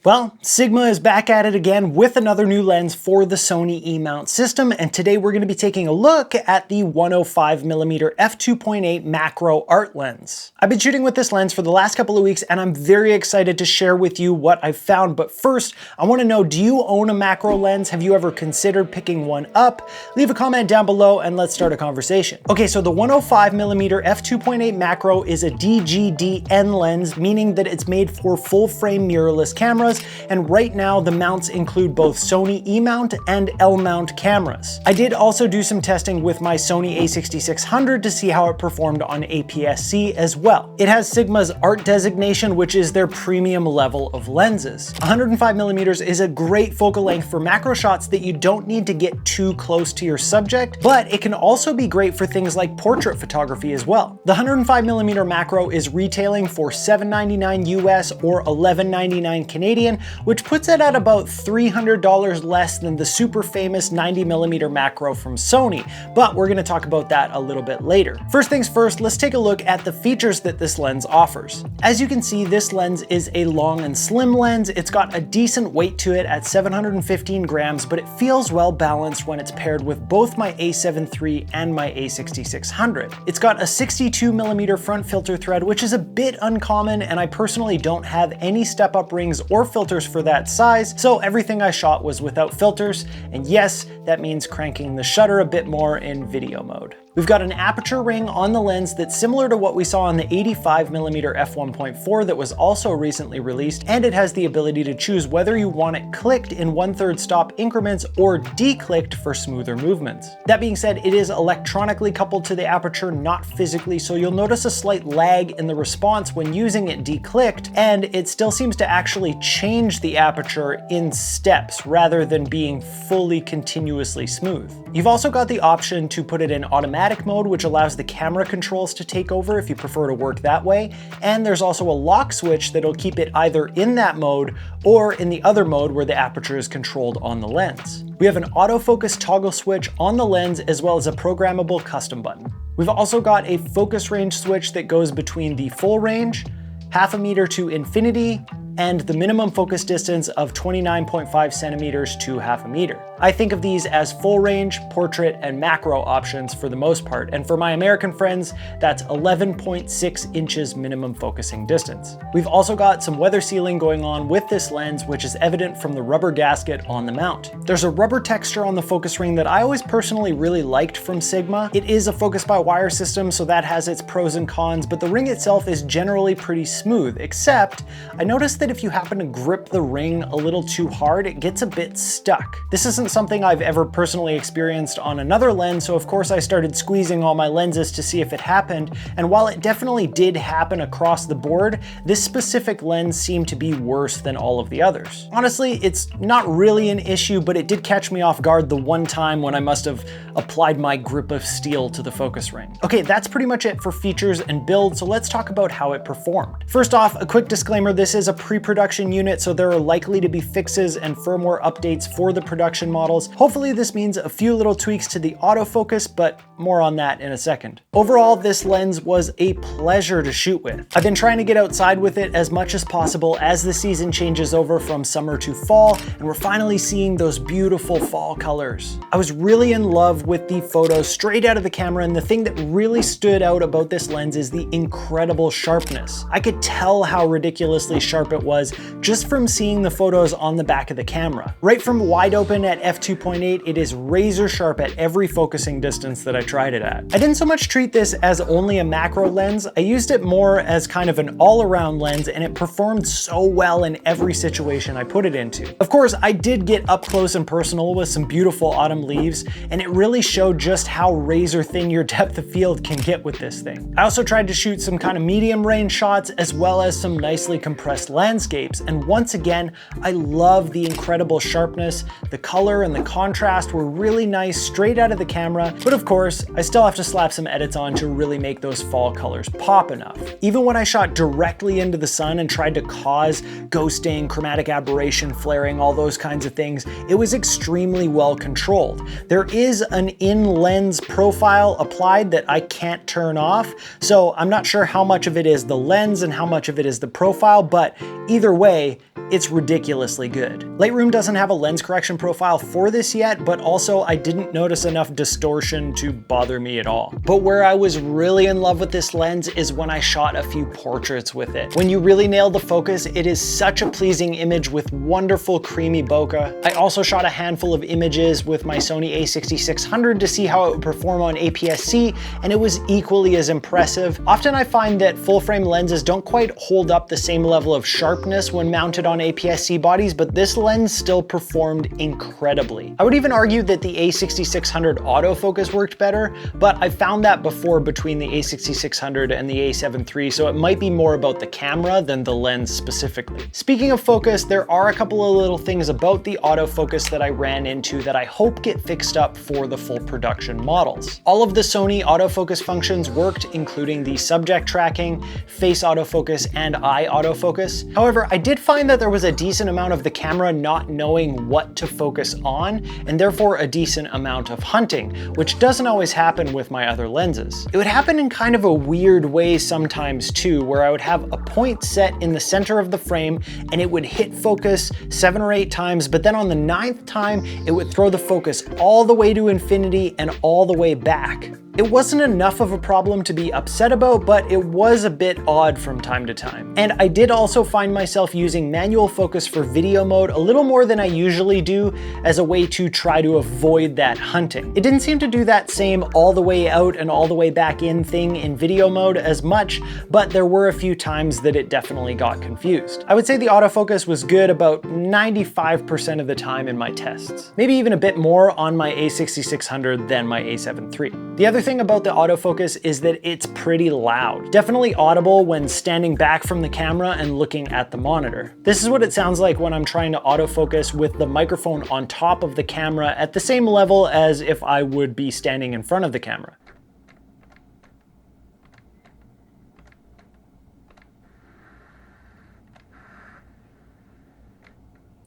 Well, Sigma is back at it again with another new lens for the Sony E-mount system, and today we're going to be taking a look at the 105mm f2.8 macro art lens. I've been shooting with this lens for the last couple of weeks and I'm very excited to share with you what I've found, but first I want to know, do you own a macro lens? Have you ever considered picking one up? Leave a comment down below and let's start a conversation. Okay, so the 105mm f2.8 macro is a DGDN lens, meaning that it's made for full frame mirrorless cameras, and right now the mounts include both Sony E-mount and L-mount cameras. I did also do some testing with my Sony a6600 to see how it performed on APS-C as well. It has Sigma's art designation, which is their premium level of lenses. 105mm is a great focal length for macro shots that you don't need to get too close to your subject, but it can also be great for things like portrait photography as well. The 105mm macro is retailing for $799 US or $11.99 Canadian, which puts it at about $300 less than the super famous 90mm macro from Sony, but we're going to talk about that a little bit later. First things first, let's take a look at the features that this lens offers. As you can see, this lens is a long and slim lens. It's got a decent weight to it at 715 grams, but it feels well balanced when it's paired with both my a7 III and my a6600. It's got a 62mm front filter thread, which is a bit uncommon, and I personally don't have any step-up rings or filters for that size, so everything I shot was without filters, and yes, that means cranking the shutter a bit more in video mode. We've got an aperture ring on the lens that's similar to what we saw on the 85mm f1.4 that was also recently released, and it has the ability to choose whether you want it clicked in 1/3 stop increments or declicked for smoother movements. That being said, it is electronically coupled to the aperture, not physically, so you'll notice a slight lag in the response when using it declicked, and it still seems to actually change the aperture in steps rather than being fully continuously smooth. You've also got the option to put it in automatic mode, which allows the camera controls to take over if you prefer to work that way, and there's also a lock switch that'll keep it either in that mode or in the other mode where the aperture is controlled on the lens. We have an autofocus toggle switch on the lens as well as a programmable custom button. We've also got a focus range switch that goes between the full range, 1/2 meter to infinity, and the minimum focus distance of 29.5 centimeters to 1/2 meter. I think of these as full range, portrait, and macro options for the most part, and for my American friends, that's 11.6 inches minimum focusing distance. We've also got some weather sealing going on with this lens, which is evident from the rubber gasket on the mount. There's a rubber texture on the focus ring that I always personally really liked from Sigma. It is a focus by wire system, so that has its pros and cons, but the ring itself is generally pretty smooth, except I noticed that if you happen to grip the ring a little too hard, it gets a bit stuck. This isn't something I've ever personally experienced on another lens, so of course I started squeezing all my lenses to see if it happened, and while it definitely did happen across the board, this specific lens seemed to be worse than all of the others. Honestly, it's not really an issue, but it did catch me off guard the one time when I must have applied my grip of steel to the focus ring. Okay, that's pretty much it for features and build, so let's talk about how it performed. First off, a quick disclaimer, this is a pre-production unit, so there are likely to be fixes and firmware updates for the production models. Hopefully this means a few little tweaks to the autofocus, but more on that in a second. Overall, this lens was a pleasure to shoot with. I've been trying to get outside with it as much as possible as the season changes over from summer to fall, and we're finally seeing those beautiful fall colors. I was really in love with the photos straight out of the camera, and the thing that really stood out about this lens is the incredible sharpness. I could tell how ridiculously sharp it was just from seeing the photos on the back of the camera. Right from wide open at f2.8, it is razor sharp at every focusing distance that I tried it at. I didn't so much treat this as only a macro lens, I used it more as kind of an all-around lens, and it performed so well in every situation I put it into. Of course, I did get up close and personal with some beautiful autumn leaves, and it really showed just how razor thin your depth of field can get with this thing. I also tried to shoot some kind of medium range shots as well as some nicely compressed landscapes, and once again, I love the incredible sharpness, the color, color and the contrast were really nice straight out of the camera, but of course, I still have to slap some edits on to really make those fall colors pop enough. Even when I shot directly into the sun and tried to cause ghosting, chromatic aberration, flaring, all those kinds of things, it was extremely well controlled. There is an in-lens profile applied that I can't turn off, so I'm not sure how much of it is the lens and how much of it is the profile, but either way, it's ridiculously good. Lightroom doesn't have a lens correction profile for this yet, but also I didn't notice enough distortion to bother me at all. But where I was really in love with this lens is when I shot a few portraits with it. When you really nail the focus, it is such a pleasing image with wonderful creamy bokeh. I also shot a handful of images with my Sony a6600 to see how it would perform on APS-C, and it was equally as impressive. Often I find that full frame lenses don't quite hold up the same level of sharpness when mounted on APS-C bodies, but this lens still performed incredibly. I would even argue that the a6600 autofocus worked better, but I found that before between the a6600 and the a7 III, so it might be more about the camera than the lens specifically. Speaking of focus, there are a couple of little things about the autofocus that I ran into that I hope get fixed up for the full production models. All of the Sony autofocus functions worked, including the subject tracking, face autofocus, and eye autofocus. However, I did find that there was a decent amount of the camera not knowing what to focus on, and therefore a decent amount of hunting, which doesn't always happen with my other lenses. It would happen in kind of a weird way sometimes too, where I would have a point set in the center of the frame and it would hit focus 7 or 8 times, but then on the 9th time, it would throw the focus all the way to infinity and all the way back. It wasn't enough of a problem to be upset about, but it was a bit odd from time to time. And I did also find myself using manual focus for video mode a little more than I usually do as a way to try to avoid that hunting. It didn't seem to do that same all the way out and all the way back in thing in video mode as much, but there were a few times that it definitely got confused. I would say the autofocus was good about 95% of the time in my tests. Maybe even a bit more on my a6600 than my a7 III. The other thing about the autofocus is that it's pretty loud. Definitely audible when standing back from the camera and looking at the monitor. This is what it sounds like when I'm trying to autofocus with the microphone on top of the camera at the same level as if I would be standing in front of the camera.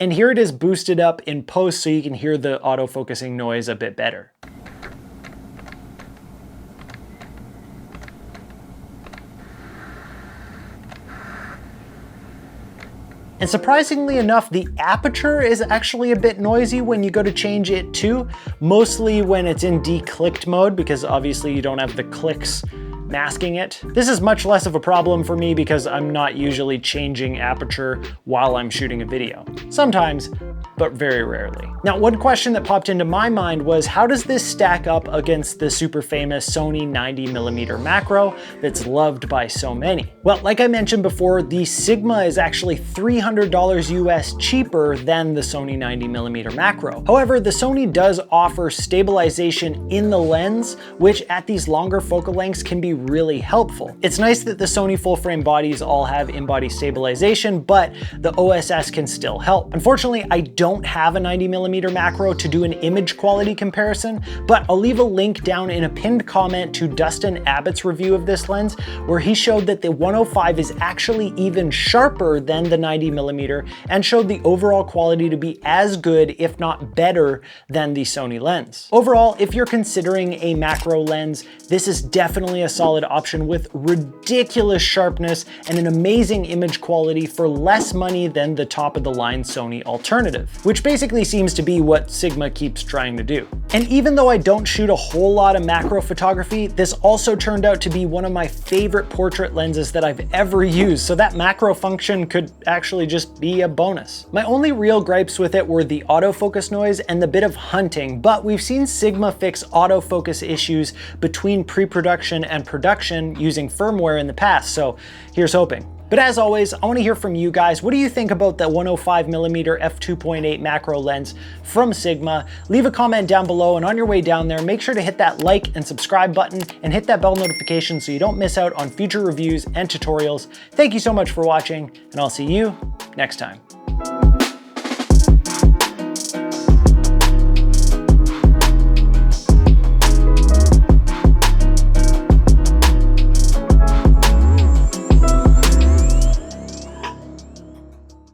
And here it is boosted up in post so you can hear the autofocusing noise a bit better. And surprisingly enough, the aperture is actually a bit noisy when you go to change it too, mostly when it's in declicked mode, because obviously you don't have the clicks masking it. This is much less of a problem for me because I'm not usually changing aperture while I'm shooting a video. Sometimes, but very rarely. Now, one question that popped into my mind was, how does this stack up against the super famous Sony 90mm macro that's loved by so many? Well, like I mentioned before, the Sigma is actually $300 US cheaper than the Sony 90mm macro. However, the Sony does offer stabilization in the lens, which at these longer focal lengths can be really helpful. It's nice that the Sony full frame bodies all have in-body stabilization, but the OSS can still help. Unfortunately, I don't have a 90mm macro to do an image quality comparison, but I'll leave a link down in a pinned comment to Dustin Abbott's review of this lens, where he showed that the 105 is actually even sharper than the 90mm and showed the overall quality to be as good, if not better, than the Sony lens. Overall, if you're considering a macro lens, this is definitely a solid option with ridiculous sharpness and an amazing image quality for less money than the top of the line Sony alternative, which basically seems to be what Sigma keeps trying to do. And even though I don't shoot a whole lot of macro photography, this also turned out to be one of my favorite portrait lenses that I've ever used, so that macro function could actually just be a bonus. My only real gripes with it were the autofocus noise and the bit of hunting, but we've seen Sigma fix autofocus issues between pre-production and production using firmware in the past, so here's hoping. But as always, I want to hear from you guys. What do you think about the 105mm f2.8 macro lens from Sigma? Leave a comment down below, and on your way down there, make sure to hit that like and subscribe button and hit that bell notification so you don't miss out on future reviews and tutorials. Thank you so much for watching, and I'll see you next time.